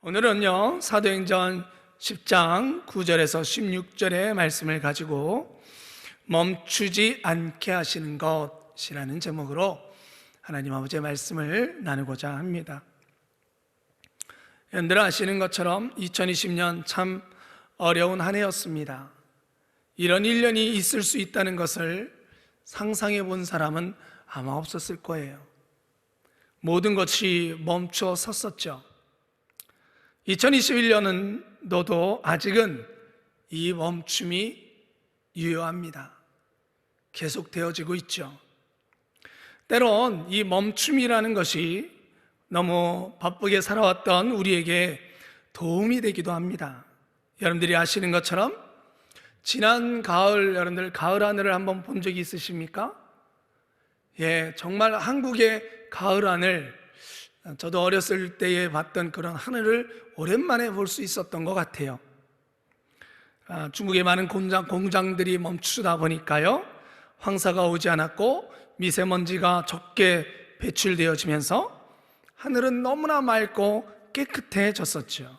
오늘은요, 사도행전 10장 9절에서 16절의 말씀을 가지고 멈추지 않게 하시는 것이라는 제목으로 하나님 아버지의 말씀을 나누고자 합니다. 여러분들 아시는 것처럼 2020년 참 어려운 한 해였습니다. 이런 1년이 있을 수 있다는 것을 상상해 본 사람은 아마 없었을 거예요. 모든 것이 멈춰 섰었죠. 2021년은 너도 아직은 이 멈춤이 유효합니다. 계속되어지고 있죠. 때론 이 멈춤이라는 것이 너무 바쁘게 살아왔던 우리에게 도움이 되기도 합니다. 여러분들이 아시는 것처럼 지난 가을, 여러분들 가을 하늘을 한번 본 적이 있으십니까? 정말 한국의 가을 하늘, 저도 어렸을 때에 봤던 그런 하늘을 오랜만에 볼 수 있었던 것 같아요. 중국의 많은 공장들이 멈추다 보니까요, 황사가 오지 않았고 미세먼지가 적게 배출되어지면서 하늘은 너무나 맑고 깨끗해졌었죠.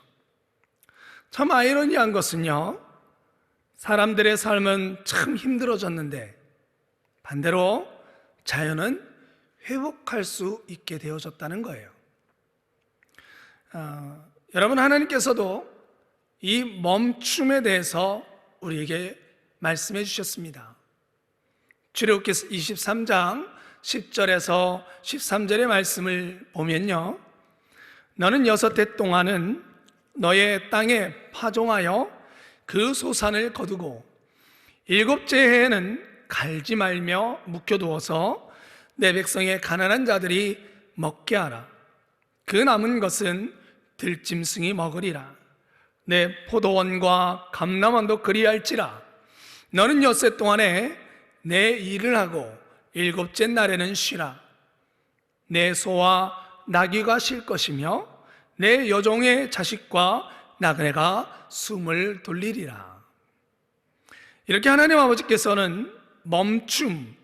참 아이러니한 것은요, 사람들의 삶은 참 힘들어졌는데 반대로 자연은 회복할 수 있게 되어졌다는 거예요. 여러분, 하나님께서도 이 멈춤에 대해서 우리에게 말씀해 주셨습니다. 출애굽기 23장 10절에서 13절의 말씀을 보면요, 너는 6해 동안은 너의 땅에 파종하여 그 소산을 거두고 7째 해에는 갈지 말며 묵혀두어서 내 백성의 가난한 자들이 먹게 하라. 그 남은 것은 들짐승이 먹으리라. 내 포도원과 감람원도 그리할지라. 너는 6해 동안에 내 일을 하고 7째 날에는 쉬라. 내 소와 나귀가 쉴 것이며 내 여종의 자식과 나그네가 숨을 돌리리라. 이렇게 하나님 아버지께서는 멈춤,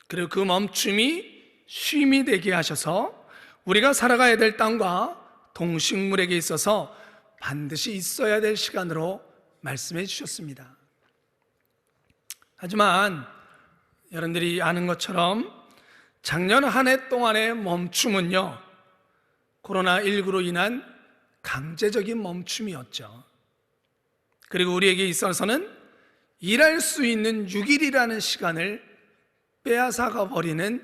그리고 그 멈춤이 쉼이 되게 하셔서 우리가 살아가야 될 땅과 동식물에게 있어서 반드시 있어야 될 시간으로 말씀해 주셨습니다. 하지만 여러분들이 아는 것처럼 작년 한 해 동안의 멈춤은요, 코로나19로 인한 강제적인 멈춤이었죠. 그리고 우리에게 있어서는 일할 수 있는 6일이라는 시간을 빼앗아가 버리는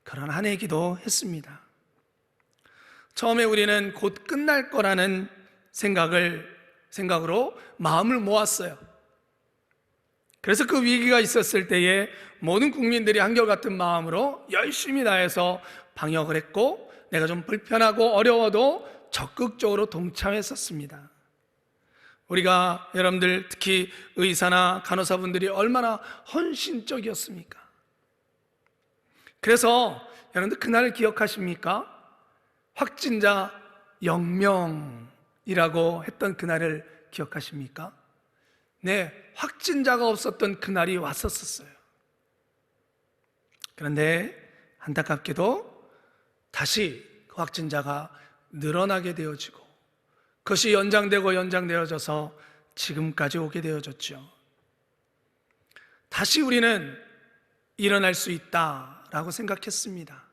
그런 한 해이기도 했습니다. 처음에 우리는 곧 끝날 거라는 생각으로 마음을 모았어요. 그래서 그 위기가 있었을 때에 모든 국민들이 한결같은 마음으로 열심히 다해서 방역을 했고, 내가 좀 불편하고 어려워도 적극적으로 동참했었습니다. 우리가, 여러분들 특히 의사나 간호사분들이 얼마나 헌신적이었습니까? 그래서 여러분들 그날을 기억하십니까? 확진자 0명이라고 했던 그날을 기억하십니까? 네, 확진자가 없었던 그날이 왔었어요. 그런데 안타깝게도 다시 그 확진자가 늘어나게 되어지고 그것이 연장되어져서 지금까지 오게 되어졌죠. 다시 우리는 일어날 수 있다라고 생각했습니다.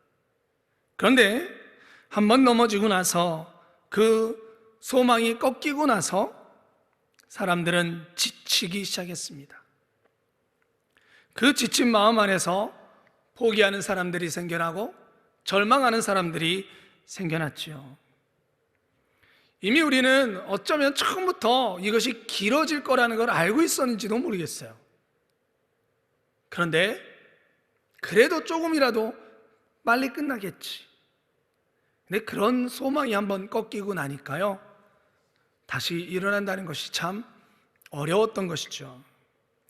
그런데 한번 넘어지고 나서, 그 소망이 꺾이고 나서 사람들은 지치기 시작했습니다. 그 지친 마음 안에서 포기하는 사람들이 생겨나고 절망하는 사람들이 생겨났죠. 이미 우리는 어쩌면 처음부터 이것이 길어질 거라는 걸 알고 있었는지도 모르겠어요. 그런데 그래도 조금이라도 빨리 끝나겠지. 근데 그런 소망이 한번 꺾이고 나니까요, 다시 일어난다는 것이 참 어려웠던 것이죠.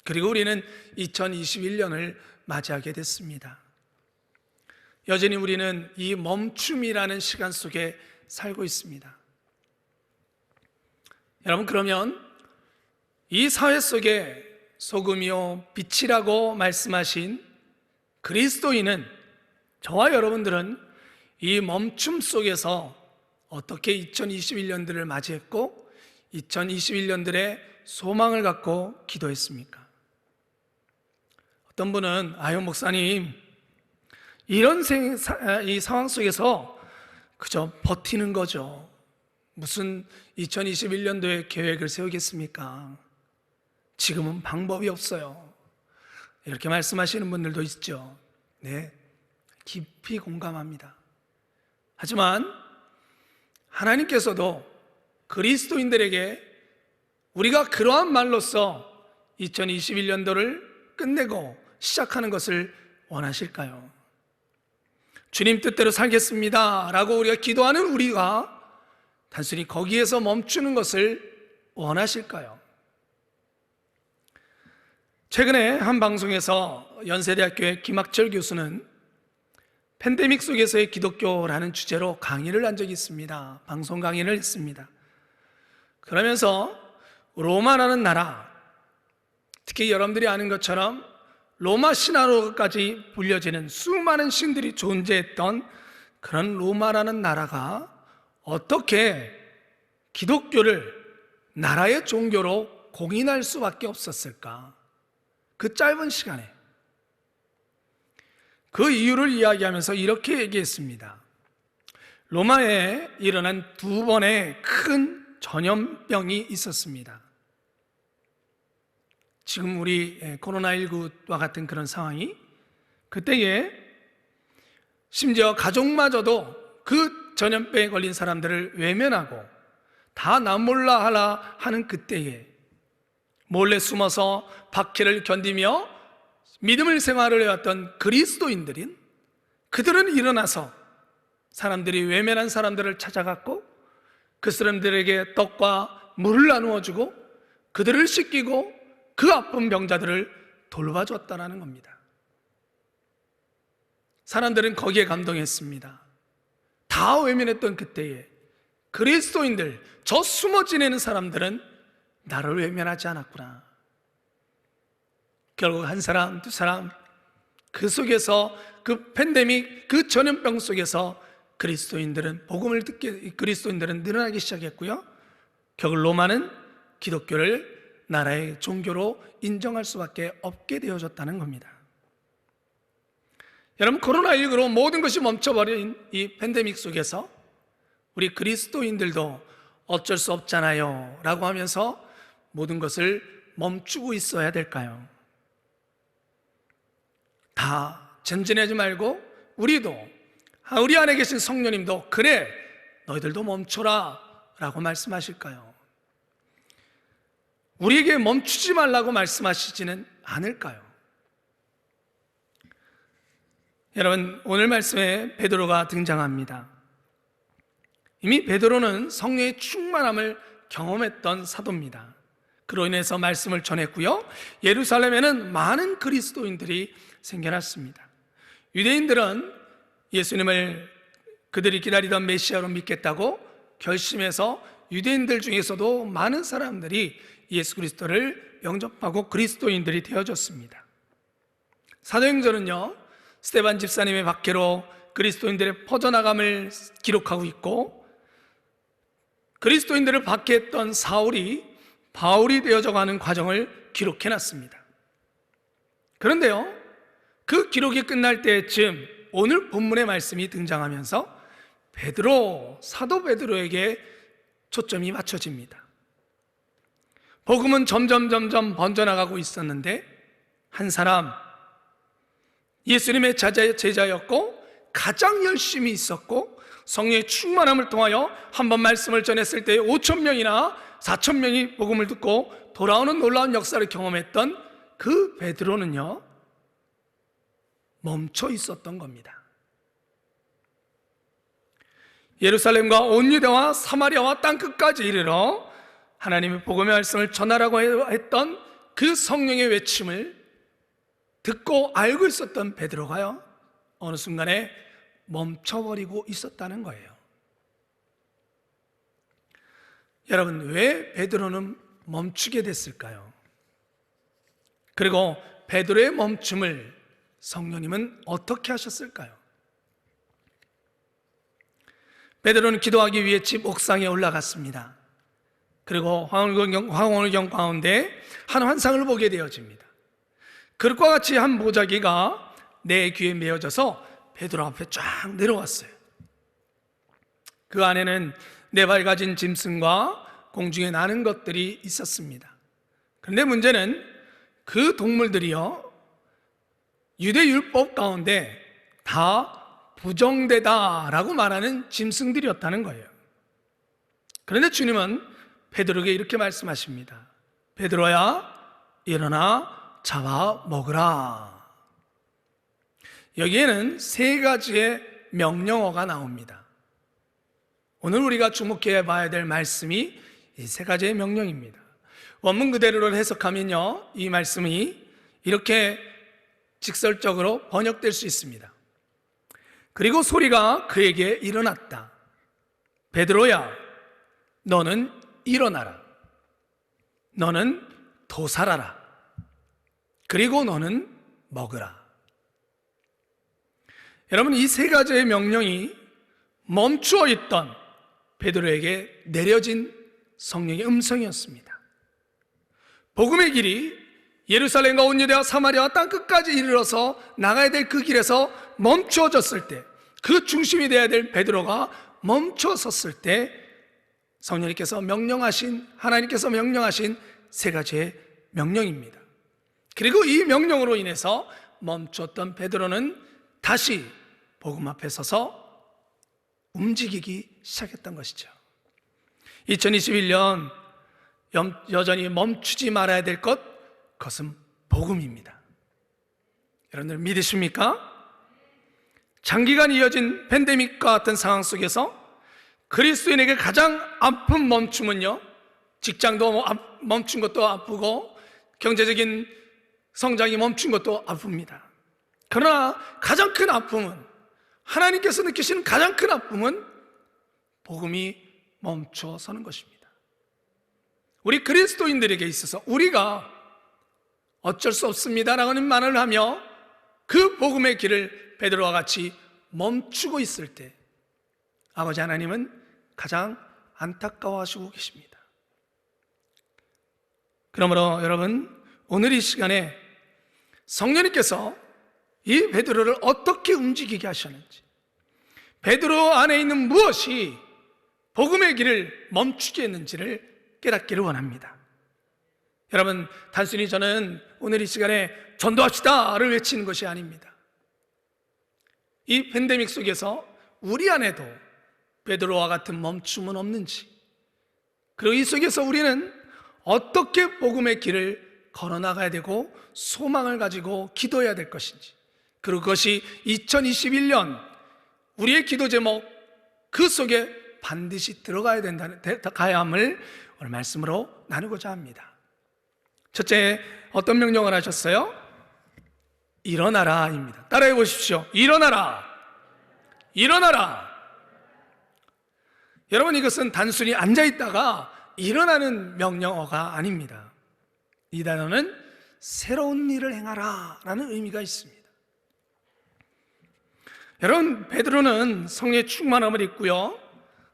그리고 우리는 2021년을 맞이하게 됐습니다. 여전히 우리는 이 멈춤이라는 시간 속에 살고 있습니다. 여러분, 그러면 이 사회 속에 소금이요 빛이라고 말씀하신 그리스도인은, 저와 여러분들은 이 멈춤 속에서 어떻게 2021년들을 맞이했고 2021년들의 소망을 갖고 기도했습니까? 어떤 분은 아유 목사님 이런 이 상황 속에서 그저 버티는 거죠. 무슨 2021년도에 계획을 세우겠습니까? 지금은 방법이 없어요. 이렇게 말씀하시는 분들도 있죠. 네, 깊이 공감합니다. 하지만 하나님께서도 그리스도인들에게 우리가 그러한 말로써 2021년도를 끝내고 시작하는 것을 원하실까요? 주님 뜻대로 살겠습니다 라고 우리가 기도하는 우리가 단순히 거기에서 멈추는 것을 원하실까요? 최근에 한 방송에서 연세대학교의 김학철 교수는 팬데믹 속에서의 기독교라는 주제로 강의를 한 적이 있습니다. 방송 강의를 했습니다. 그러면서 로마라는 나라, 특히 여러분들이 아는 것처럼 로마 신화로까지 불려지는 수많은 신들이 존재했던 그런 로마라는 나라가 어떻게 기독교를 나라의 종교로 공인할 수밖에 없었을까? 그 짧은 시간에 그 이유를 이야기하면서 이렇게 얘기했습니다. 로마에 일어난 두 번의 큰 전염병이 있었습니다. 지금 우리 코로나19와 같은 그런 상황이, 그때에 심지어 가족마저도 그 전염병에 걸린 사람들을 외면하고 다 남몰라 하라 하는 그때에 몰래 숨어서 박해를 견디며 믿음을 생활을 해왔던 그리스도인들인 그들은 일어나서 사람들이 외면한 사람들을 찾아갔고 그 사람들에게 떡과 물을 나누어 주고 그들을 씻기고 그 아픈 병자들을 돌봐줬다는 겁니다. 사람들은 거기에 감동했습니다. 다 외면했던 그때에 그리스도인들, 저 숨어 지내는 사람들은 나를 외면하지 않았구나. 결국 한 사람, 두 사람, 그 속에서 그 팬데믹, 그 전염병 속에서 그리스도인들은 그리스도인들은 늘어나기 시작했고요. 결국 로마는 기독교를 나라의 종교로 인정할 수밖에 없게 되어졌다는 겁니다. 여러분, 코로나19로 모든 것이 멈춰버린 이 팬데믹 속에서 우리 그리스도인들도 어쩔 수 없잖아요 라고 하면서 모든 것을 멈추고 있어야 될까요? 다 전진하지 말고 우리 안에 계신 성령님도 그래 너희들도 멈춰라 라고 말씀하실까요? 우리에게 멈추지 말라고 말씀하시지는 않을까요? 여러분, 오늘 말씀에 베드로가 등장합니다. 이미 베드로는 성령의 충만함을 경험했던 사도입니다. 그로 인해서 말씀을 전했고요, 예루살렘에는 많은 그리스도인들이 생겨났습니다. 유대인들은 예수님을 그들이 기다리던 메시아로 믿겠다고 결심해서 유대인들 중에서도 많은 사람들이 예수 그리스도를 영접하고 그리스도인들이 되어졌습니다. 사도행전은요, 스데반 집사님의 박해로 그리스도인들의 퍼져나감을 기록하고 있고, 그리스도인들을 박해했던 사울이 바울이 되어져가는 과정을 기록해놨습니다. 그런데요, 그 기록이 끝날 때쯤 오늘 본문의 말씀이 등장하면서 사도 베드로에게 초점이 맞춰집니다. 복음은 점점 번져나가고 있었는데 한 사람, 예수님의 제자였고 가장 열심히 있었고 성령의 충만함을 통하여 한 번 말씀을 전했을 때 5,000명이나 4,000명이 복음을 듣고 돌아오는 놀라운 역사를 경험했던 그 베드로는요, 멈춰 있었던 겁니다. 예루살렘과 온 유대와 사마리아와 땅끝까지 이르러 하나님의 복음의 말씀을 전하라고 했던 그 성령의 외침을 듣고 알고 있었던 베드로가요, 어느 순간에 멈춰버리고 있었다는 거예요. 여러분, 왜 베드로는 멈추게 됐을까요? 그리고 베드로의 멈춤을 성령님은 어떻게 하셨을까요? 베드로는 기도하기 위해 집 옥상에 올라갔습니다. 그리고 황홀경 가운데 한 환상을 보게 되어집니다. 그릇과 같이 한 보자기가 내 귀에 메어져서 베드로 앞에 쫙 내려왔어요. 그 안에는 네 발 가진 짐승과 공중에 나는 것들이 있었습니다. 그런데 문제는 그 동물들이요, 유대 율법 가운데 다 부정되다라고 말하는 짐승들이었다는 거예요. 그런데 주님은 베드로에게 이렇게 말씀하십니다. 베드로야, 일어나 잡아 먹으라. 여기에는 세 가지의 명령어가 나옵니다. 오늘 우리가 주목해 봐야 될 말씀이 이 세 가지의 명령입니다. 원문 그대로를 해석하면요, 이 말씀이 이렇게 직설적으로 번역될 수 있습니다. 그리고 소리가 그에게 일어났다. 베드로야, 너는 일어나라. 너는 도살하라. 그리고 너는 먹으라. 여러분, 이 세 가지의 명령이 멈추어 있던 베드로에게 내려진 성령의 음성이었습니다. 복음의 길이 예루살렘과 온 유대와 사마리아와 땅끝까지 이르러서 나가야 될 그 길에서 멈추어졌을 때, 그 중심이 되어야 될 베드로가 멈춰 섰을 때 하나님께서 명령하신 세 가지의 명령입니다. 그리고 이 명령으로 인해서 멈췄던 베드로는 다시 복음 앞에 서서 움직이기 시작했던 것이죠. 2021년 여전히 멈추지 말아야 될 것, 그것은 복음입니다. 여러분들 믿으십니까? 장기간 이어진 팬데믹과 같은 상황 속에서 그리스도인에게 가장 아픈 멈춤은요, 직장도 멈춘 것도 아프고 경제적인 성장이 멈춘 것도 아픕니다. 그러나 가장 큰 아픔은, 하나님께서 느끼시는 가장 큰 아픔은 복음이 멈춰 서는 것입니다. 우리 그리스도인들에게 있어서 우리가 어쩔 수 없습니다라는 말을 하며 그 복음의 길을 베드로와 같이 멈추고 있을 때 아버지 하나님은 가장 안타까워하시고 계십니다. 그러므로 여러분, 오늘 이 시간에 성령님께서 이 베드로를 어떻게 움직이게 하셨는지, 베드로 안에 있는 무엇이 복음의 길을 멈추게 했는지를 깨닫기를 원합니다. 여러분, 단순히 저는 오늘 이 시간에 전도합시다를 외치는 것이 아닙니다. 이 팬데믹 속에서 우리 안에도 베드로와 같은 멈춤은 없는지, 그리고 이 속에서 우리는 어떻게 복음의 길을 걸어나가야 되고 소망을 가지고 기도해야 될 것인지, 그리고 그것이 2021년 우리의 기도 제목 그 속에 반드시 가야 함을 오늘 말씀으로 나누고자 합니다. 첫째, 어떤 명령을 하셨어요? 일어나라입니다. 따라해 보십시오. 일어나라. 일어나라. 여러분, 이것은 단순히 앉아있다가 일어나는 명령어가 아닙니다. 이 단어는 새로운 일을 행하라 라는 의미가 있습니다. 여러분, 베드로는 성령의 충만함을 입고요,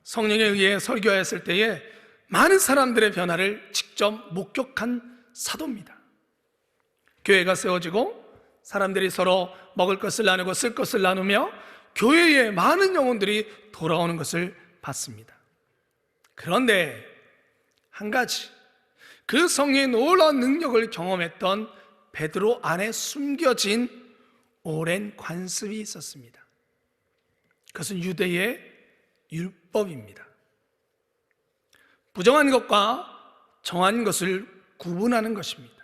성령에 의해 설교했을 때에 많은 사람들의 변화를 직접 목격한 사도입니다. 교회가 세워지고 사람들이 서로 먹을 것을 나누고 쓸 것을 나누며 교회에 많은 영혼들이 돌아오는 것을 봤습니다. 그런데 한 가지, 그 성령의 놀라운 능력을 경험했던 베드로 안에 숨겨진 오랜 관습이 있었습니다. 그것은 유대의 율법입니다. 부정한 것과 정한 것을 구분하는 것입니다.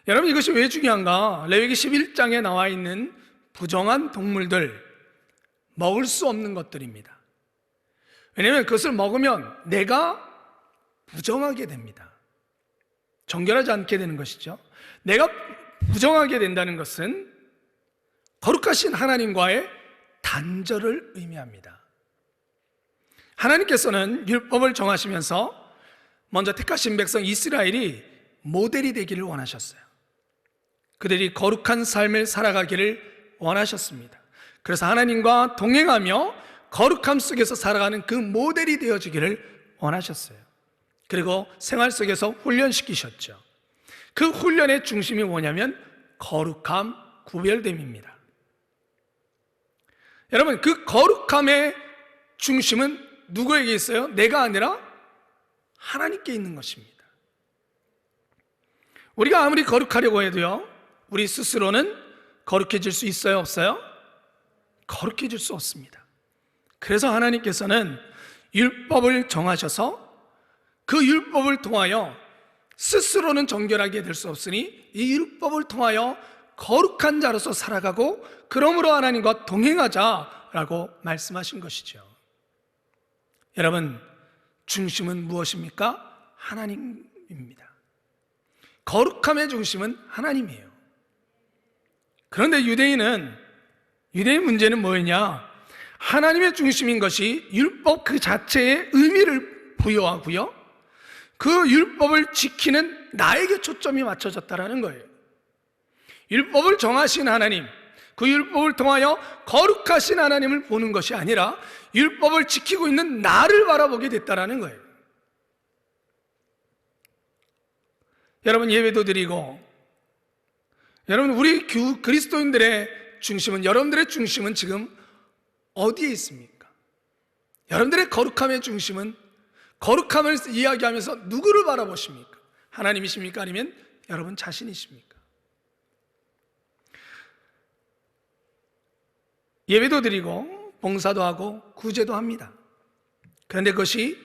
여러분, 이것이 왜 중요한가? 레위기 11장에 나와 있는 부정한 동물들, 먹을 수 없는 것들입니다. 왜냐하면 그것을 먹으면 내가 부정하게 됩니다. 정결하지 않게 되는 것이죠. 내가 부정하게 된다는 것은 거룩하신 하나님과의 단절을 의미합니다. 하나님께서는 율법을 정하시면서 먼저 택하신 백성 이스라엘이 모델이 되기를 원하셨어요. 그들이 거룩한 삶을 살아가기를 원하셨습니다. 그래서 하나님과 동행하며 거룩함 속에서 살아가는 그 모델이 되어주기를 원하셨어요. 그리고 생활 속에서 훈련시키셨죠. 그 훈련의 중심이 뭐냐면 거룩함, 구별됨입니다. 여러분, 그 거룩함의 중심은 누구에게 있어요? 내가 아니라 하나님께 있는 것입니다. 우리가 아무리 거룩하려고 해도요, 우리 스스로는 거룩해질 수 있어요, 없어요? 거룩해질 수 없습니다. 그래서 하나님께서는 율법을 정하셔서 그 율법을 통하여 스스로는 정결하게 될 수 없으니 이 율법을 통하여 거룩한 자로서 살아가고 그러므로 하나님과 동행하자라고 말씀하신 것이죠. 여러분, 중심은 무엇입니까? 하나님입니다. 거룩함의 중심은 하나님이에요. 그런데 유대인 문제는 뭐였냐? 하나님의 중심인 것이 율법 그 자체의 의미를 부여하고요, 그 율법을 지키는 나에게 초점이 맞춰졌다는 거예요. 율법을 정하신 하나님, 그 율법을 통하여 거룩하신 하나님을 보는 것이 아니라 율법을 지키고 있는 나를 바라보게 됐다는 거예요. 여러분, 예배도 드리고, 여러분, 우리 그리스도인들의 중심은, 여러분들의 중심은 지금 어디에 있습니까? 여러분들의 거룩함의 중심은, 거룩함을 이야기하면서 누구를 바라보십니까? 하나님이십니까? 아니면 여러분 자신이십니까? 예배도 드리고 봉사도 하고 구제도 합니다. 그런데 그것이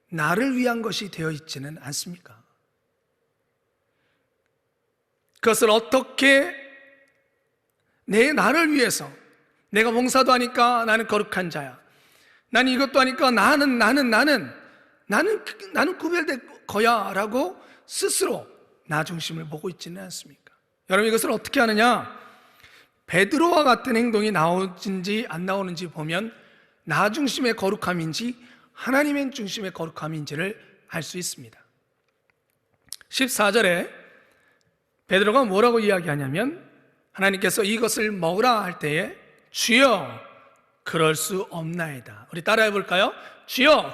나를 위한 것이 되어 있지는 않습니까? 그것을 어떻게 나를 위해서, 내가 봉사도 하니까 나는 거룩한 자야, 나는 이것도 하니까 나는 구별될 거야 라고 스스로 나 중심을 보고 있지는 않습니까? 여러분, 이것을 어떻게 하느냐? 베드로와 같은 행동이 나오는지 안 나오는지 보면 나 중심의 거룩함인지 하나님의 중심의 거룩함인지를 알 수 있습니다. 14절에 베드로가 뭐라고 이야기하냐면, 하나님께서 이것을 먹으라 할 때에 주여 그럴 수 없나이다. 우리 따라해 볼까요? 주여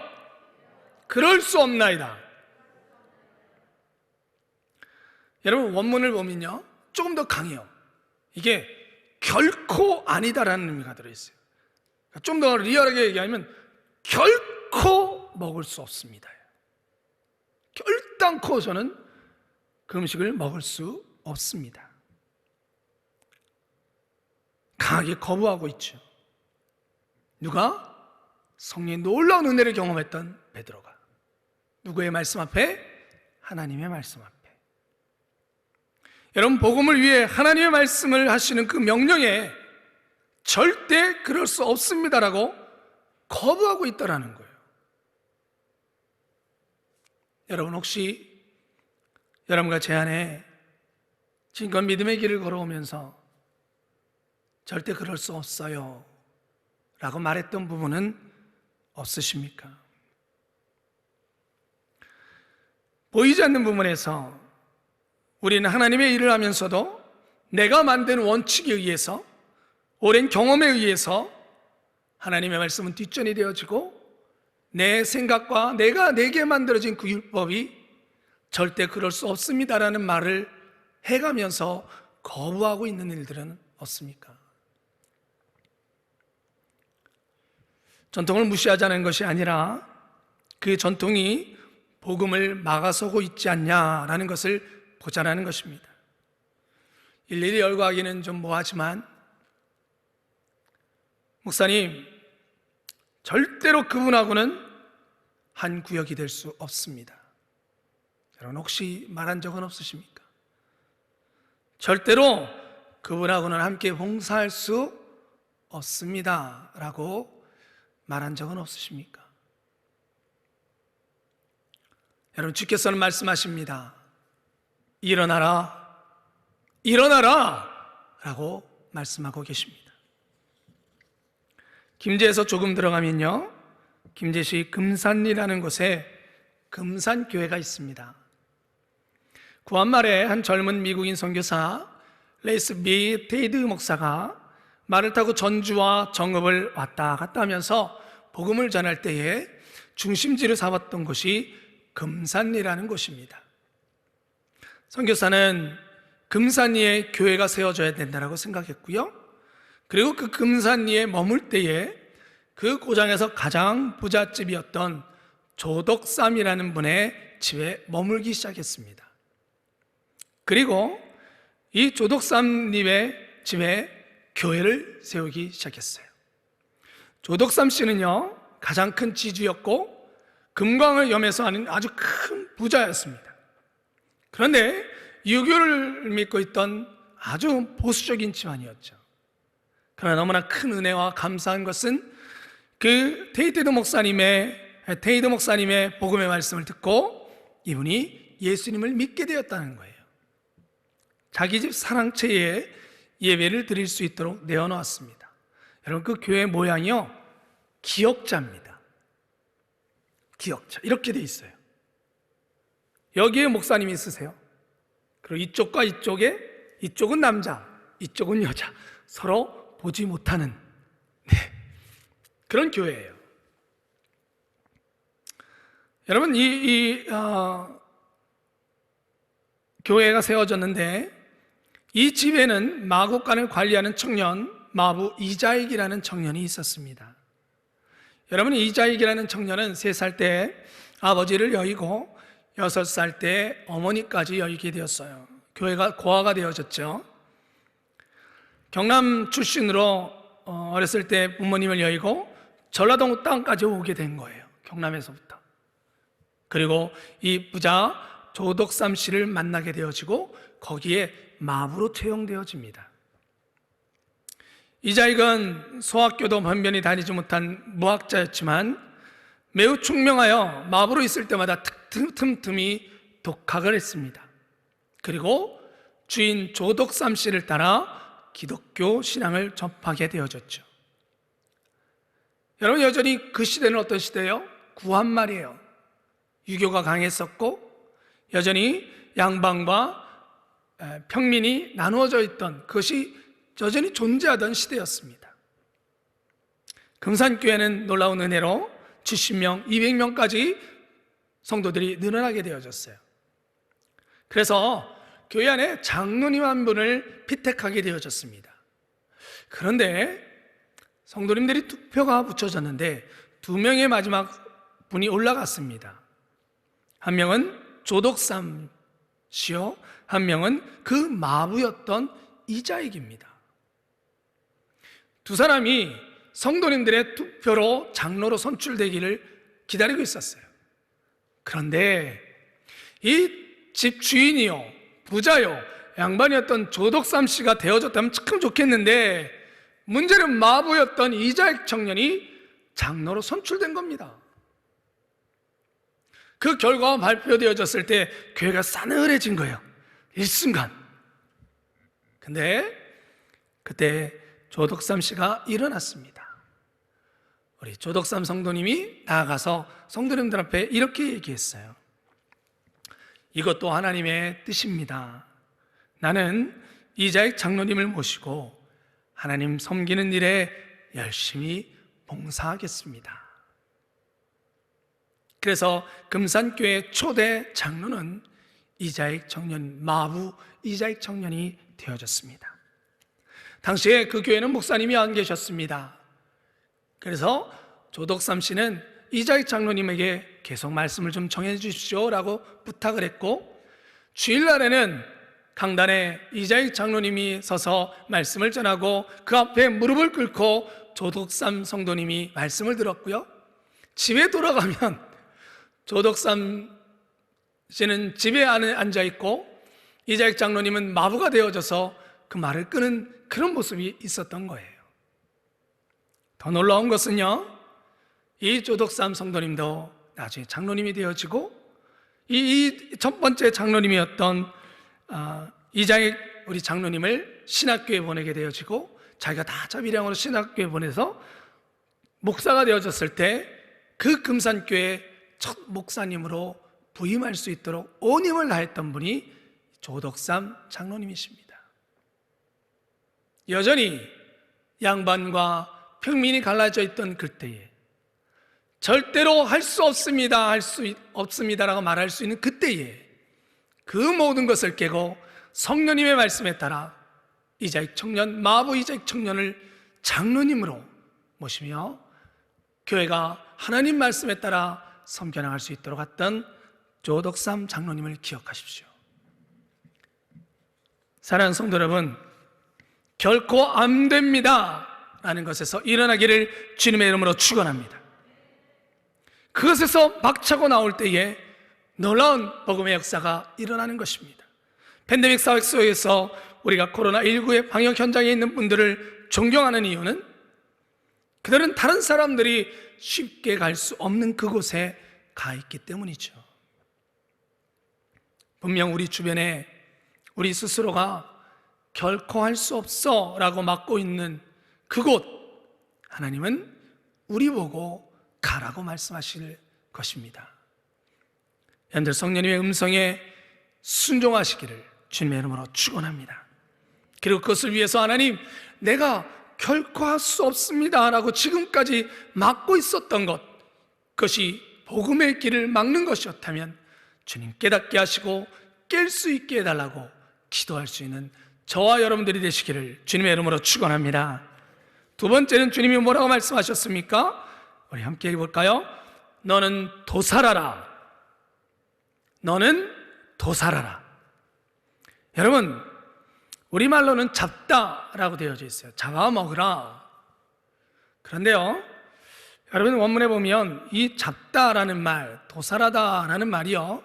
그럴 수 없나이다. 여러분, 원문을 보면요, 조금 더 강해요. 이게 결코 아니다라는 의미가 들어있어요. 좀 더 리얼하게 얘기하면 결코 먹을 수 없습니다. 결단코 저는 그 음식을 먹을 수 없습니다. 강하게 거부하고 있죠. 누가? 성령의 놀라운 은혜를 경험했던 베드로가. 누구의 말씀 앞에? 하나님의 말씀 앞에. 여러분, 복음을 위해 하나님의 말씀을 하시는 그 명령에 절대 그럴 수 없습니다라고 거부하고 있다라는 거예요. 여러분, 혹시 여러분과 제 안에 지금껏 믿음의 길을 걸어오면서 절대 그럴 수 없어요 라고 말했던 부분은 없으십니까? 보이지 않는 부분에서 우리는 하나님의 일을 하면서도 내가 만든 원칙에 의해서, 오랜 경험에 의해서 하나님의 말씀은 뒷전이 되어지고 내 생각과 내게 만들어진 그 율법이 절대 그럴 수 없습니다라는 말을 해가면서 거부하고 있는 일들은 없습니까? 전통을 무시하자는 것이 아니라 그 전통이 복음을 막아서고 있지 않냐라는 것을 보자라는 것입니다. 일일이 열거하기는 좀 뭐하지만, 목사님, 절대로 그분하고는 한 구역이 될 수 없습니다. 여러분, 혹시 말한 적은 없으십니까? 절대로 그분하고는 함께 봉사할 수 없습니다 라고 말한 적은 없으십니까? 여러분, 주께서는 말씀하십니다. 일어나라, 일어나라 라고 말씀하고 계십니다. 김제에서 조금 들어가면요, 김제시 금산리라는 곳에 금산교회가 있습니다. 구한말에 한 젊은 미국인 선교사 레이스 비 테이드 목사가 말을 타고 전주와 정읍을 왔다 갔다 하면서 복음을 전할 때에 중심지를 삼았던 곳이 금산리라는 곳입니다. 선교사는 금산리에 교회가 세워져야 된다고 생각했고요. 그리고 그 금산리에 머물 때에 그 고장에서 가장 부잣집이었던 조덕삼이라는 분의 집에 머물기 시작했습니다. 그리고 이 조덕삼님의 집에 교회를 세우기 시작했어요. 조덕삼 씨는요, 가장 큰 지주였고 금광을 염해서 하는 아주 큰 부자였습니다. 그런데 유교를 믿고 있던 아주 보수적인 집안이었죠. 그러나 너무나 큰 은혜와 감사한 것은 그 테이드 목사님의 복음의 말씀을 듣고 이분이 예수님을 믿게 되었다는 거예요. 자기 집 사랑채에 예배를 드릴 수 있도록 내어놓았습니다. 여러분, 그 교회 모양이요, 기역자입니다. 기역자, 이렇게 돼 있어요. 여기에 목사님이 있으세요. 그리고 이쪽과 이쪽에, 이쪽은 남자, 이쪽은 여자, 서로 보지 못하는 그런 교회예요. 여러분, 교회가 세워졌는데 이 집에는 마곡간을 관리하는 청년, 마부 이자익이라는 청년이 있었습니다. 여러분, 이자익이라는 청년은 3살 때 아버지를 여의고 6살 때 어머니까지 여의게 되었어요. 교회가 고아가 되어졌죠. 경남 출신으로 어렸을 때 부모님을 여의고 전라도 땅까지 오게 된 거예요. 경남에서부터. 그리고 이 부자 조덕삼 씨를 만나게 되어지고 거기에 마부로 채용되어집니다. 이자익은 소학교도 변변히 다니지 못한 무학자였지만 매우 총명하여 마부로 있을 때마다 틈틈이 독학을 했습니다. 그리고 주인 조덕삼 씨를 따라 기독교 신앙을 접하게 되어졌죠. 여러분, 여전히 그 시대는 어떤 시대예요? 구한말이에요. 유교가 강했었고 여전히 양방과 평민이 나누어져 있던, 그것이 여전히 존재하던 시대였습니다. 금산교회는 놀라운 은혜로 70명, 200명까지 성도들이 늘어나게 되어졌어요. 그래서 교회 안에 장로님 한 분을 피택하게 되어졌습니다. 그런데 성도님들이 투표가 붙여졌는데 2명의 마지막 분이 올라갔습니다. 한 명은 조덕삼 씨요, 한 명은 그 마부였던 이자익입니다. 두 사람이 성도님들의 투표로 장로로 선출되기를 기다리고 있었어요. 그런데 이 집 주인이요, 부자요, 양반이었던 조덕삼 씨가 되어졌다면 참 좋겠는데 문제는 마부였던 이자익 청년이 장로로 선출된 겁니다. 그 결과가 발표되어졌을 때 교회가 싸늘해진 거예요. 일순간. 근데 그때 조덕삼 씨가 일어났습니다. 우리 조덕삼 성도님이 나아가서 성도님들 앞에 이렇게 얘기했어요. 이것도 하나님의 뜻입니다. 나는 이자익 장로님을 모시고 하나님 섬기는 일에 열심히 봉사하겠습니다. 그래서 금산교회 초대 장로는 이자익 청년, 마부 이자익 청년이 되어졌습니다. 당시에 그 교회는 목사님이 안 계셨습니다. 그래서 조덕삼 씨는 이자익 장로님에게 계속 말씀을 좀 정해 주십시오 라고 부탁을 했고, 주일날에는 강단에 이자익 장로님이 서서 말씀을 전하고 그 앞에 무릎을 꿇고 조덕삼 성도님이 말씀을 들었고요, 집에 돌아가면 조덕삼 씨는 집에 앉아 있고 이자익 장로님은 마부가 되어져서 그 말을 끄는 그런 모습이 있었던 거예요. 더 놀라운 것은요, 이 조덕삼 성도님도 나중에 장로님이 되어지고 이 첫 번째 장로님이었던 이자익 우리 장로님을 신학교에 보내게 되어지고 자기가 다 자비량으로 신학교에 보내서 목사가 되어졌을 때 그 금산교회 첫 목사님으로 부임할 수 있도록 온 힘을 다했던 분이 조덕삼 장로님이십니다. 여전히 양반과 평민이 갈라져 있던 그때에, 절대로 할 수 없습니다, 할 수 없습니다라고 말할 수 있는 그때에 그 모든 것을 깨고 성령님의 말씀에 따라 이자익 청년, 마부 이자익 청년을 장로님으로 모시며 교회가 하나님 말씀에 따라 섬겨나갈 수 있도록 했던 조덕삼 장로님을 기억하십시오. 사랑하는 성도 여러분, 결코 안 됩니다 라는 것에서 일어나기를 주님의 이름으로 축원합니다. 그것에서 막차고 나올 때에 놀라운 복음의 역사가 일어나는 것입니다. 팬데믹 사회 속에서 우리가 코로나19의 방역 현장에 있는 분들을 존경하는 이유는 그들은 다른 사람들이 쉽게 갈 수 없는 그곳에 가 있기 때문이죠. 분명 우리 주변에 우리 스스로가 결코 할 수 없어 라고 막고 있는 그곳, 하나님은 우리 보고 가라고 말씀하실 것입니다. 여러분들 성령님의 음성에 순종하시기를 주님의 이름으로 축원합니다. 그리고 그것을 위해서 하나님, 내가 결코 할 수 없습니다 라고 지금까지 막고 있었던 것, 그것이 복음의 길을 막는 것이었다면 주님 깨닫게 하시고 깰 수 있게 해달라고 기도할 수 있는 저와 여러분들이 되시기를 주님의 이름으로 축원합니다. 두 번째는 주님이 뭐라고 말씀하셨습니까? 우리 함께 해볼까요? 너는 도살하라. 너는 도살하라. 여러분, 우리말로는 잡다라고 되어져 있어요. 잡아먹으라. 그런데요, 여러분 원문에 보면 이 잡다라는 말, 도살하다라는 말이요,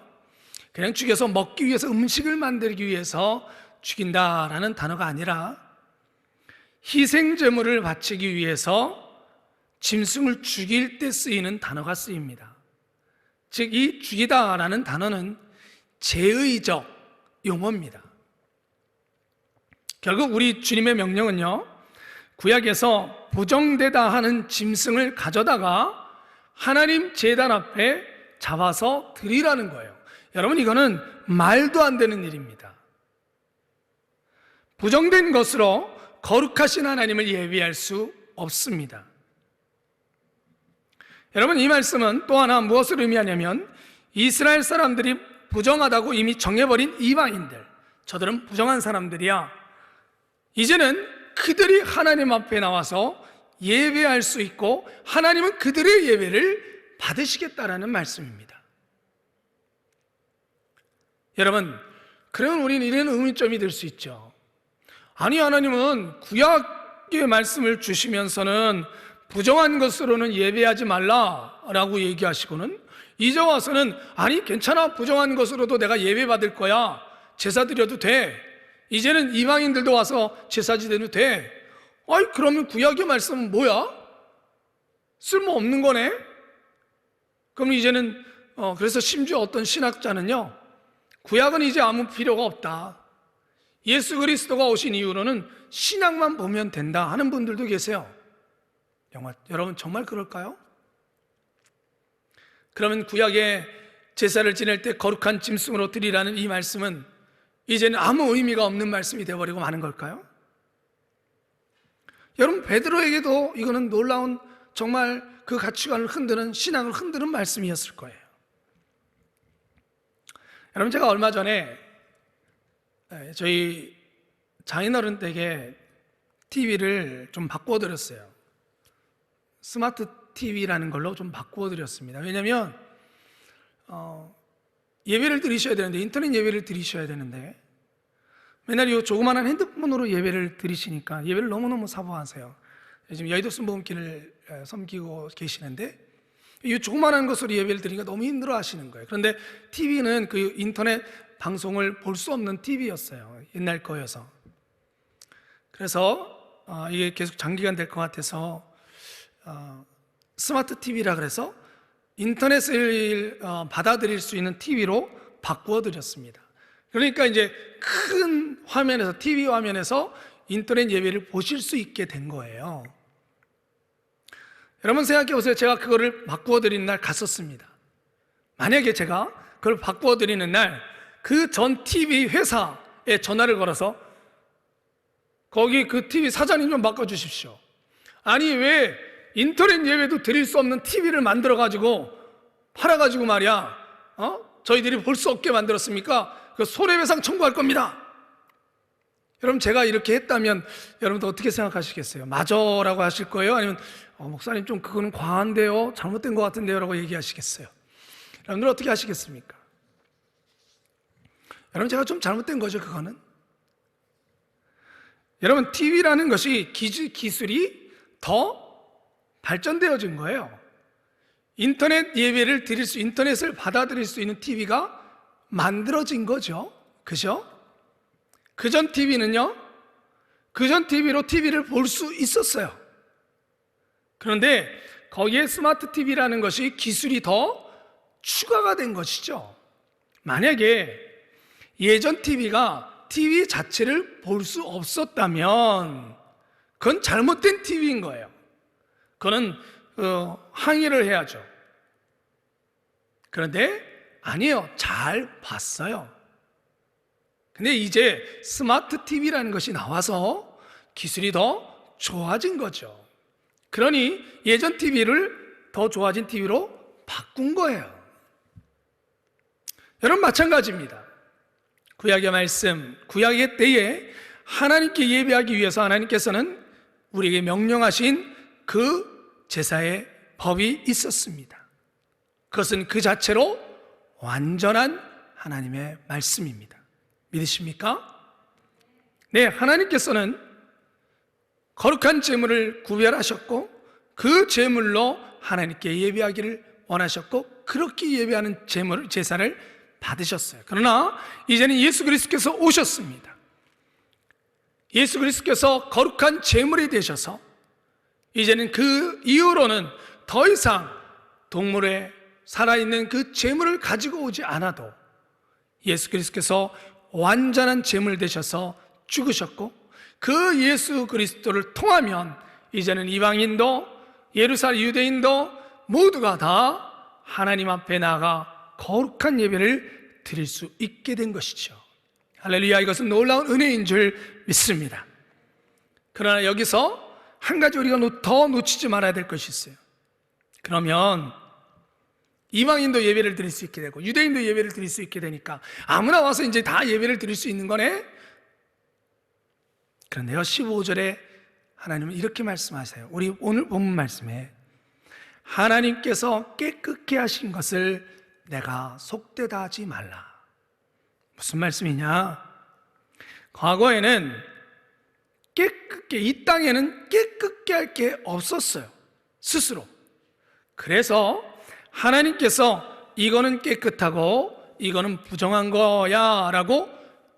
그냥 죽여서 먹기 위해서, 음식을 만들기 위해서 죽인다라는 단어가 아니라 희생제물을 바치기 위해서 짐승을 죽일 때 쓰이는 단어가 쓰입니다. 즉, 이 죽이다라는 단어는 제의적 용어입니다. 결국 우리 주님의 명령은요, 구약에서 부정되다 하는 짐승을 가져다가 하나님 제단 앞에 잡아서 드리라는 거예요. 여러분, 이거는 말도 안 되는 일입니다. 부정된 것으로 거룩하신 하나님을 예비할 수 없습니다. 여러분, 이 말씀은 또 하나 무엇을 의미하냐면 이스라엘 사람들이 부정하다고 이미 정해버린 이방인들, 저들은 부정한 사람들이야, 이제는 그들이 하나님 앞에 나와서 예배할 수 있고 하나님은 그들의 예배를 받으시겠다라는 말씀입니다. 여러분, 그러면 우리는 이런 의문점이 들 수 있죠. 아니, 하나님은 구약의 말씀을 주시면서는 부정한 것으로는 예배하지 말라라고 얘기하시고는 이제 와서는 아니 괜찮아, 부정한 것으로도 내가 예배 받을 거야, 제사 드려도 돼, 이제는 이방인들도 와서 제사 지내도 돼. 아이, 그러면 구약의 말씀은 뭐야? 쓸모없는 거네? 그럼 이제는 그래서 심지어 어떤 신학자는요, 구약은 이제 아무 필요가 없다, 예수 그리스도가 오신 이후로는 신약만 보면 된다 하는 분들도 계세요. 여러분, 정말 그럴까요? 그러면 구약의 제사를 지낼 때 거룩한 짐승으로 드리라는 이 말씀은 이제는 아무 의미가 없는 말씀이 되어버리고 마는 걸까요? 여러분, 베드로에게도 이거는 놀라운, 정말 그 가치관을 흔드는, 신앙을 흔드는 말씀이었을 거예요. 여러분, 제가 얼마 전에 저희 장인어른 댁에 TV를 좀 바꾸어 드렸어요. 스마트 TV라는 걸로 좀 바꾸어 드렸습니다. 왜냐하면 예배를 드리셔야 되는데, 인터넷 예배를 드리셔야 되는데 맨날 이 조그마한 핸드폰으로 예배를 드리시니까 예배를 너무너무 사모하세요. 지금 여의도 순복음교회를 섬기고 계시는데 이 조그마한 것으로 예배를 드리니까 너무 힘들어 하시는 거예요. 그런데 TV는 그 인터넷 방송을 볼 수 없는 TV였어요. 옛날 거여서. 그래서 이게 계속 장기간 될 것 같아서 스마트 TV라 그래서 인터넷을 받아들일 수 있는 TV로 바꾸어 드렸습니다. 그러니까 이제 큰 화면에서, TV 화면에서 인터넷 예배를 보실 수 있게 된 거예요. 여러분 생각해 보세요. 제가 그거를 바꾸어 드리는 날 갔었습니다. 만약에 제가 그걸 바꾸어 드리는 날 그 전 TV 회사에 전화를 걸어서 거기 그 TV 사장님 좀 바꿔주십시오. 아니 왜 인터넷 예배도 드릴 수 없는 TV를 만들어가지고 팔아가지고 말이야 저희들이 볼 수 없게 만들었습니까? 그 손해배상 청구할 겁니다. 여러분 제가 이렇게 했다면 여러분도 어떻게 생각하시겠어요? 맞아라고 하실 거예요? 아니면 목사님 좀 그거는 과한데요? 잘못된 것 같은데요? 라고 얘기하시겠어요? 여러분들 어떻게 하시겠습니까? 여러분 제가 좀 잘못된 거죠 그거는? 여러분 TV라는 것이 기술이 더 발전되어진 거예요. 인터넷 예배를 드릴 수, 인터넷을 받아들일 수 있는 TV가 만들어진 거죠. 그죠? 그전 TV는요, 그전 TV로 TV를 볼 수 있었어요. 그런데 거기에 스마트 TV라는 것이 기술이 더 추가가 된 것이죠. 만약에 예전 TV가 TV 자체를 볼 수 없었다면 그건 잘못된 TV인 거예요. 그거는 항의를 해야죠. 그런데 아니에요. 잘 봤어요. 근데 이제 스마트 TV라는 것이 나와서 기술이 더 좋아진 거죠. 그러니 예전 TV를 더 좋아진 TV로 바꾼 거예요. 여러분 마찬가지입니다. 구약의 말씀, 구약의 때에 하나님께 예배하기 위해서 하나님께서는 우리에게 명령하신 그 제사의 법이 있었습니다. 그것은 그 자체로 완전한 하나님의 말씀입니다. 믿으십니까? 네, 하나님께서는 거룩한 제물을 구별하셨고 그 제물로 하나님께 예배하기를 원하셨고 그렇게 예배하는 제사를 받으셨어요. 그러나 이제는 예수 그리스도께서 오셨습니다. 예수 그리스도께서 거룩한 제물이 되셔서 이제는 그 이후로는 더 이상 동물의 살아있는 그 제물을 가지고 오지 않아도 예수 그리스도께서 완전한 제물 되셔서 죽으셨고 그 예수 그리스도를 통하면 이제는 이방인도 예루살렘 유대인도 모두가 다 하나님 앞에 나아가 거룩한 예배를 드릴 수 있게 된 것이죠. 할렐루야. 이것은 놀라운 은혜인 줄 믿습니다. 그러나 여기서 한 가지 우리가 더 놓치지 말아야 될 것이 있어요. 그러면 이방인도 예배를 드릴 수 있게 되고 유대인도 예배를 드릴 수 있게 되니까 아무나 와서 이제 다 예배를 드릴 수 있는 거네? 그런데요 15절에 하나님은 이렇게 말씀하세요. 우리 오늘 본문 말씀에 하나님께서 깨끗게 하신 것을 내가 속되다 하지 말라. 무슨 말씀이냐? 과거에는 깨끗게, 이 땅에는 깨끗게 할 게 없었어요. 스스로. 그래서 하나님께서 이거는 깨끗하고 이거는 부정한 거야 라고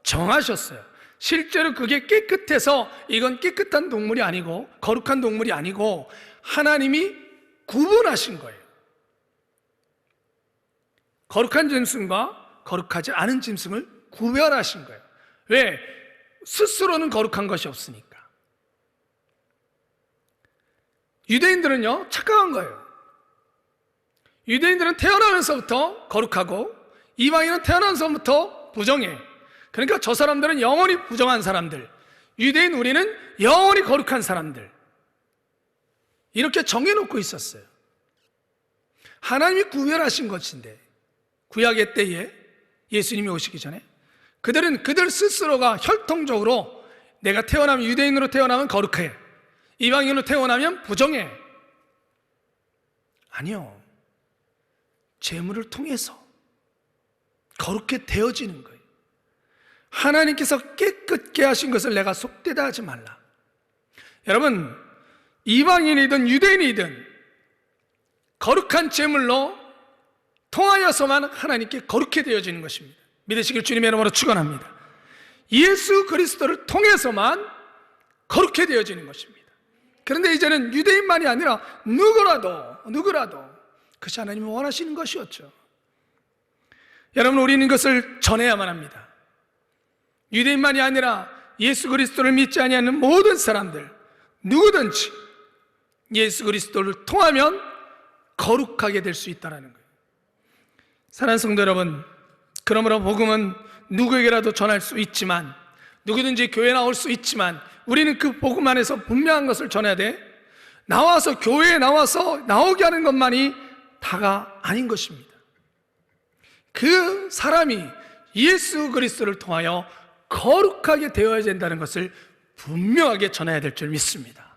정하셨어요. 실제로 그게 깨끗해서 이건 깨끗한 동물이 아니고 거룩한 동물이 아니고 하나님이 구분하신 거예요. 거룩한 짐승과 거룩하지 않은 짐승을 구별하신 거예요. 왜? 스스로는 거룩한 것이 없으니까. 유대인들은요 착각한 거예요. 유대인들은 태어나면서부터 거룩하고 이방인은 태어나면서부터 부정해. 그러니까 저 사람들은 영원히 부정한 사람들, 유대인 우리는 영원히 거룩한 사람들, 이렇게 정해놓고 있었어요. 하나님이 구별하신 것인데 구약의 때에 예수님이 오시기 전에 그들 스스로가 혈통적으로 내가 태어나면 유대인으로 태어나면 거룩해, 이방인으로 태어나면 부정해. 아니요. 제물을 통해서 거룩게 되어지는 거예요. 하나님께서 깨끗게 하신 것을 내가 속되다 하지 말라. 여러분, 이방인이든 유대인이든 거룩한 제물로 통하여서만 하나님께 거룩게 되어지는 것입니다. 믿으시길 주님의 이름으로 축원합니다. 예수 그리스도를 통해서만 거룩게 되어지는 것입니다. 그런데 이제는 유대인만이 아니라 누구라도 그것이 하나님이 원하시는 것이었죠. 여러분, 우리는 이것을 전해야만 합니다. 유대인만이 아니라 예수 그리스도를 믿지 아니하는 모든 사람들 누구든지 예수 그리스도를 통하면 거룩하게 될 수 있다는 거예요. 사랑하는 성도 여러분, 그러므로 복음은 누구에게라도 전할 수 있지만 누구든지 교회 나올 수 있지만 우리는 그 복음 안에서 분명한 것을 전해야 돼. 나와서 교회에 나와서 나오게 하는 것만이 다가 아닌 것입니다. 그 사람이 예수 그리스도를 통하여 거룩하게 되어야 된다는 것을 분명하게 전해야 될 줄 믿습니다.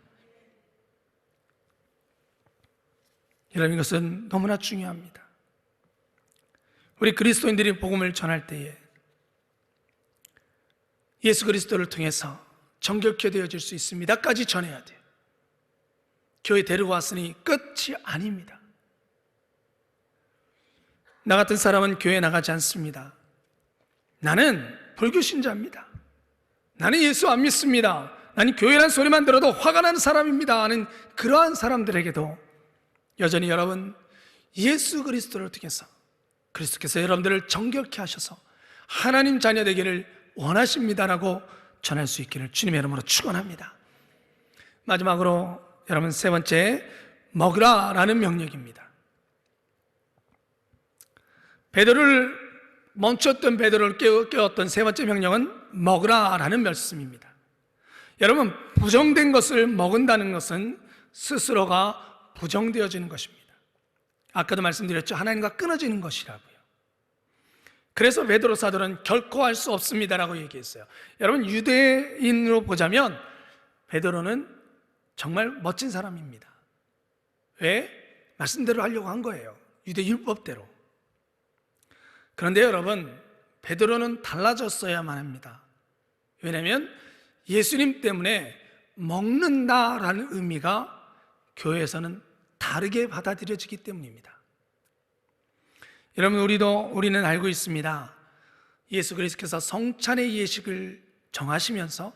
이런 것은 너무나 중요합니다. 우리 그리스도인들이 복음을 전할 때에 예수 그리스도를 통해서 정결케 되어질 수 있습니다까지 전해야 돼요. 교회 데리고 왔으니 끝이 아닙니다. 나 같은 사람은 교회 나가지 않습니다. 나는 불교 신자입니다. 나는 예수 안 믿습니다. 나는 교회란 소리만 들어도 화가 나는 사람입니다 하는 그러한 사람들에게도 여전히 여러분 예수 그리스도를 통해서 그리스도께서 여러분들을 정결케 하셔서 하나님 자녀 되기를 원하십니다라고 전할 수 있기를 주님의 이름으로 축원합니다. 마지막으로 여러분 세 번째, 먹으라라는 명령입니다. 베드로를 멈췄던 베드로를 깨웠던 세 번째 명령은 먹으라라는 말씀입니다. 여러분, 부정된 것을 먹은다는 것은 스스로가 부정되어지는 것입니다. 아까도 말씀드렸죠. 하나님과 끊어지는 것이라고요. 그래서 베드로 사도는 결코 할 수 없습니다라고 얘기했어요. 여러분, 유대인으로 보자면 베드로는 정말 멋진 사람입니다. 왜? 말씀대로 하려고 한 거예요. 유대 율법대로. 그런데 여러분, 베드로는 달라졌어야만 합니다. 왜냐하면 예수님 때문에 먹는다라는 의미가 교회에서는 다르게 받아들여지기 때문입니다. 여러분, 우리는 알고 있습니다. 예수 그리스도께서 성찬의 예식을 정하시면서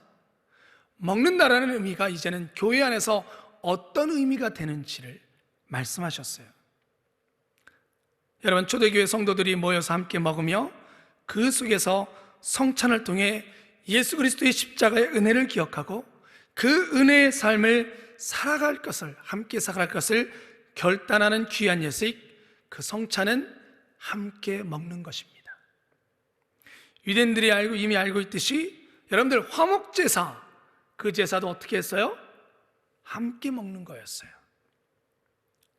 먹는다라는 의미가 이제는 교회 안에서 어떤 의미가 되는지를 말씀하셨어요. 여러분, 초대교회 성도들이 모여서 함께 먹으며 그 속에서 성찬을 통해 예수 그리스도의 십자가의 은혜를 기억하고 그 은혜의 삶을 살아갈 것을, 함께 살아갈 것을 결단하는 귀한 예식, 그 성찬은 함께 먹는 것입니다. 유대인들이 이미 알고 있듯이 여러분들 화목제사, 그 제사도 어떻게 했어요? 함께 먹는 거였어요.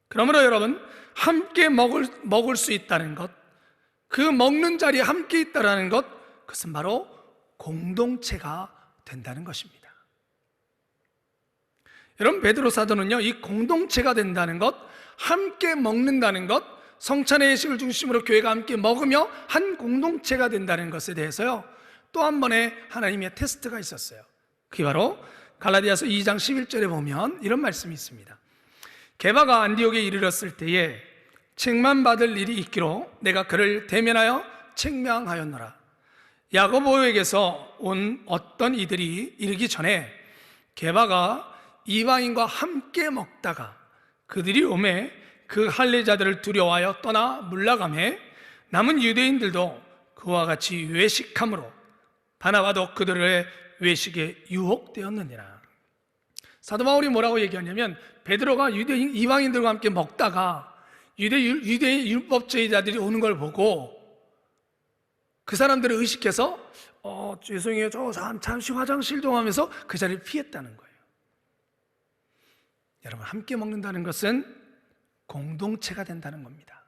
그러므로 여러분, 함께 먹을 수 있다는 것, 그 먹는 자리에 함께 있다는 것, 그것은 바로 공동체가 된다는 것입니다. 여러분, 베드로 사도는요, 이 공동체가 된다는 것, 함께 먹는다는 것, 성찬의 예식을 중심으로 교회가 함께 먹으며 한 공동체가 된다는 것에 대해서요, 또 한 번의 하나님의 테스트가 있었어요. 그게 바로 갈라디아서 2장 11절에 보면 이런 말씀이 있습니다. 게바가 안디옥에 이르렀을 때에 책망받을 일이 있기로 내가 그를 대면하여 책망하였노라. 야고보에게서 온 어떤 이들이 이르기 전에 게바가 이방인과 함께 먹다가 그들이 오매 그 할례자들을 두려워하여 떠나 물러가매 남은 유대인들도 그와 같이 외식함으로 바나바도 그들의 외식에 유혹되었느니라. 사도 바울이 뭐라고 얘기하냐면 베드로가 이방인들과 함께 먹다가 유대 율법주의자들이 오는 걸 보고 그 사람들을 의식해서 죄송해요, 저 잠시 화장실 좀 하면서 그 자리를 피했다는 거예요. 여러분, 함께 먹는다는 것은 공동체가 된다는 겁니다.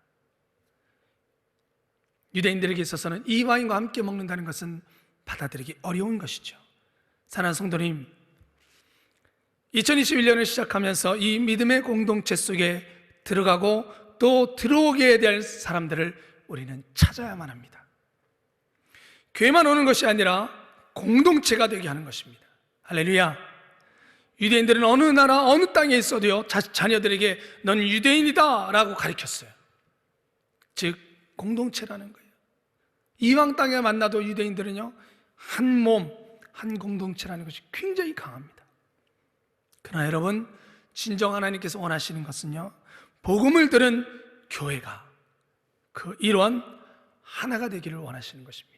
유대인들에게 있어서는 이방인과 함께 먹는다는 것은 받아들이기 어려운 것이죠. 사랑하는 성도님, 2021년을 시작하면서 이 믿음의 공동체 속에 들어가고 또 들어오게 될 사람들을 우리는 찾아야만 합니다. 교회만 오는 것이 아니라 공동체가 되게 하는 것입니다. 할렐루야. 유대인들은 어느 나라 어느 땅에 있어도요, 자녀들에게 넌 유대인이다 라고 가르쳤어요. 즉 공동체라는 거예요. 이방 땅에 만나도 유대인들은요, 한 몸, 한 공동체라는 것이 굉장히 강합니다. 그러나 여러분, 진정 하나님께서 원하시는 것은요, 복음을 들은 교회가 그 일원 하나가 되기를 원하시는 것입니다.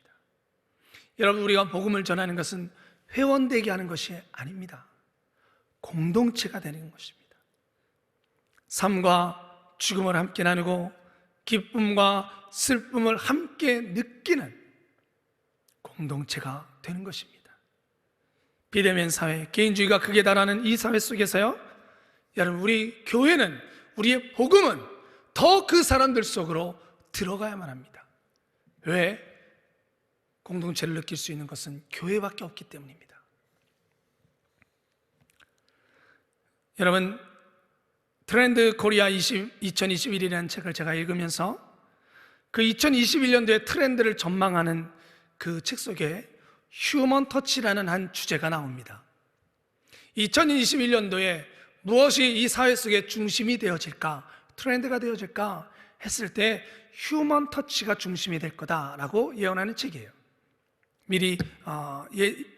여러분, 우리가 복음을 전하는 것은 회원되게 하는 것이 아닙니다. 공동체가 되는 것입니다. 삶과 죽음을 함께 나누고 기쁨과 슬픔을 함께 느끼는 공동체가 되는 것입니다. 비대면 사회, 개인주의가 극에 달하는 이 사회 속에서요, 여러분, 우리 교회는, 우리의 복음은 더 그 사람들 속으로 들어가야만 합니다. 왜? 공동체를 느낄 수 있는 것은 교회밖에 없기 때문입니다. 여러분, 트렌드 코리아 2021이라는 책을 제가 읽으면서 그 2021년도의 트렌드를 전망하는 그 책 속에 휴먼 터치라는 한 주제가 나옵니다. 2021년도에 무엇이 이 사회 속에 중심이 되어질까, 트렌드가 되어질까 했을 때 휴먼 터치가 중심이 될 거다라고 예언하는 책이에요. 미리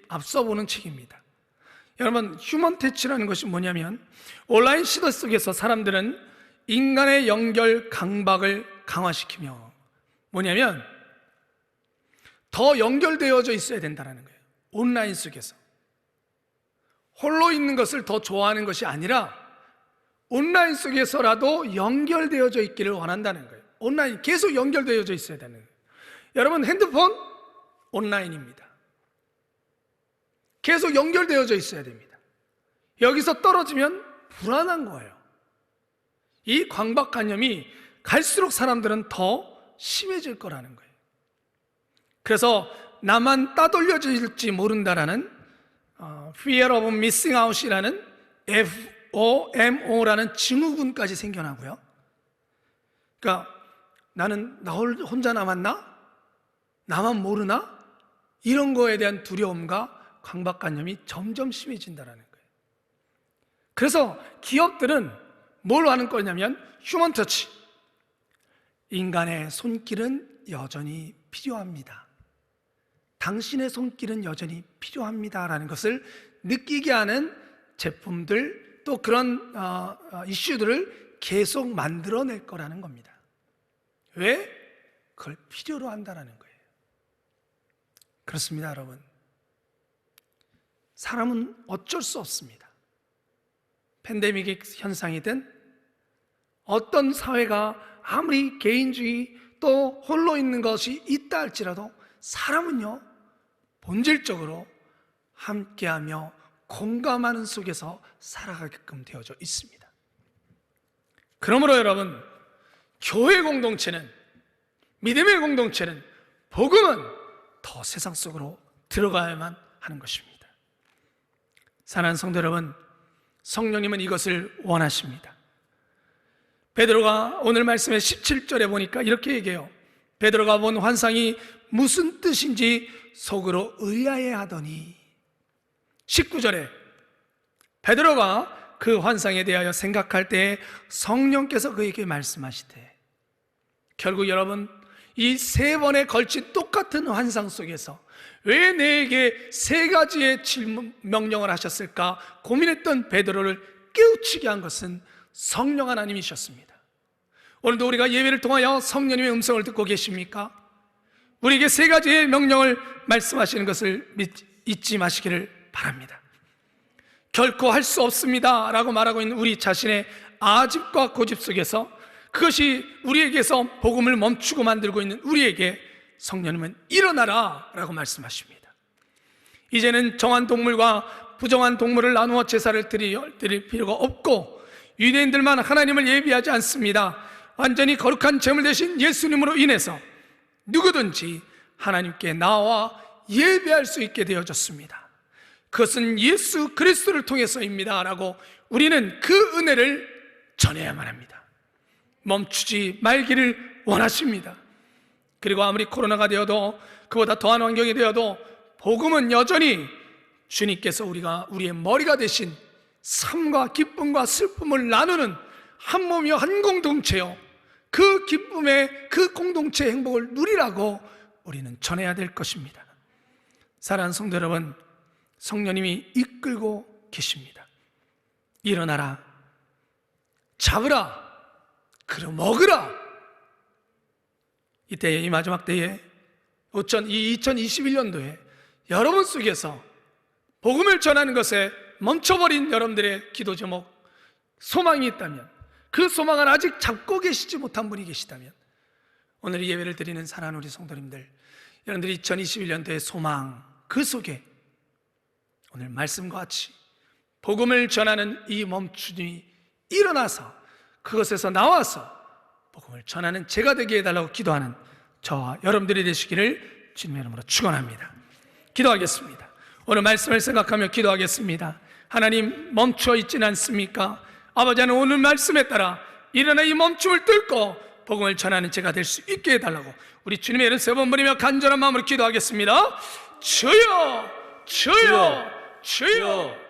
앞서 보는 책입니다. 여러분, 휴먼 터치라는 것이 뭐냐면, 온라인 시대 속에서 사람들은 인간의 연결 강박을 강화시키며, 뭐냐면 더 연결되어져 있어야 된다는 거예요. 온라인 속에서 홀로 있는 것을 더 좋아하는 것이 아니라 온라인 속에서라도 연결되어져 있기를 원한다는 거예요. 온라인 계속 연결되어져 있어야 되는 거예요. 여러분, 핸드폰 온라인입니다. 계속 연결되어져 있어야 됩니다. 여기서 떨어지면 불안한 거예요. 이 강박관념이 갈수록 사람들은 더 심해질 거라는 거예요. 그래서 나만 따돌려질지 모른다라는 Fear of Missing Out이라는 FOMO라는 증후군까지 생겨나고요. 그러니까 나는 나 혼자 남았나? 나만 모르나? 이런 거에 대한 두려움과 강박관념이 점점 심해진다는 거예요. 그래서 기업들은 뭘 하는 거냐면 휴먼 터치, 인간의 손길은 여전히 필요합니다. 당신의 손길은 여전히 필요합니다라는 것을 느끼게 하는 제품들, 또 그런 이슈들을 계속 만들어낼 거라는 겁니다. 왜? 그걸 필요로 한다는 거예요. 그렇습니다, 여러분. 사람은 어쩔 수 없습니다. 팬데믹 현상이든 어떤 사회가 아무리 개인주의 또 홀로 있는 것이 있다 할지라도 사람은요, 본질적으로 함께하며 공감하는 속에서 살아가게끔 되어져 있습니다. 그러므로 여러분, 교회 공동체는, 믿음의 공동체는, 복음은 더 세상 속으로 들어가야만 하는 것입니다. 사랑하는 성도 여러분, 성령님은 이것을 원하십니다. 베드로가 오늘 말씀의 17절에 보니까 이렇게 얘기해요. 베드로가 본 환상이 무슨 뜻인지 속으로 의아해하더니, 19절에 베드로가 그 환상에 대하여 생각할 때에 성령께서 그에게 말씀하시되, 결국 여러분, 이 세 번에 걸친 똑같은 환상 속에서 왜 내게 세 가지의 명령을 하셨을까 고민했던 베드로를 깨우치게 한 것은 성령 하나님이셨습니다. 오늘도 우리가 예배를 통하여 성령님의 음성을 듣고 계십니까? 우리에게 세 가지의 명령을 말씀하시는 것을 잊지 마시기를 바랍니다. 결코 할 수 없습니다 라고 말하고 있는 우리 자신의 아집과 고집 속에서, 그것이 우리에게서 복음을 멈추고 만들고 있는 우리에게 성령님은 일어나라 라고 말씀하십니다. 이제는 정한 동물과 부정한 동물을 나누어 제사를 드릴 필요가 없고, 유대인들만 하나님을 예비하지 않습니다. 완전히 거룩한 제물 되신 예수님으로 인해서 누구든지 하나님께 나와 예배할 수 있게 되어졌습니다. 그것은 예수 그리스도를 통해서입니다 라고 우리는 그 은혜를 전해야만 합니다. 멈추지 말기를 원하십니다. 그리고 아무리 코로나가 되어도, 그보다 더한 환경이 되어도 복음은 여전히 주님께서 우리의 머리가 되신 삶과 기쁨과 슬픔을 나누는 한 몸이요 한 공동체요, 그 기쁨의 그 공동체의 행복을 누리라고 우리는 전해야 될 것입니다. 사랑하는 성도 여러분, 성령님이 이끌고 계십니다. 일어나라, 잡으라, 그려 먹으라. 이때에, 이 마지막 때에, 2021년도에 여러분 속에서 복음을 전하는 것에 멈춰버린 여러분들의 기도 제목, 소망이 있다면, 그 소망을 아직 잡고 계시지 못한 분이 계시다면, 오늘 이 예배를 드리는 사랑하는 우리 성도님들, 여러분들이 2021년도의 소망, 그 속에 오늘 말씀과 같이 복음을 전하는 이 멈춤이 일어나서 그것에서 나와서 복음을 전하는 제가 되게 해달라고 기도하는 저와 여러분들이 되시기를 주님의 이름으로 축원합니다. 기도하겠습니다. 오늘 말씀을 생각하며 기도하겠습니다. 하나님, 멈춰 있지는 않습니까? 아버지 하나님, 오늘 말씀에 따라 일어나 이 멈춤을 뚫고 복음을 전하는 제가 될 수 있게 해달라고 우리 주님의 이름 세 번 부르며 간절한 마음으로 기도하겠습니다. 주여, 주여, 주여.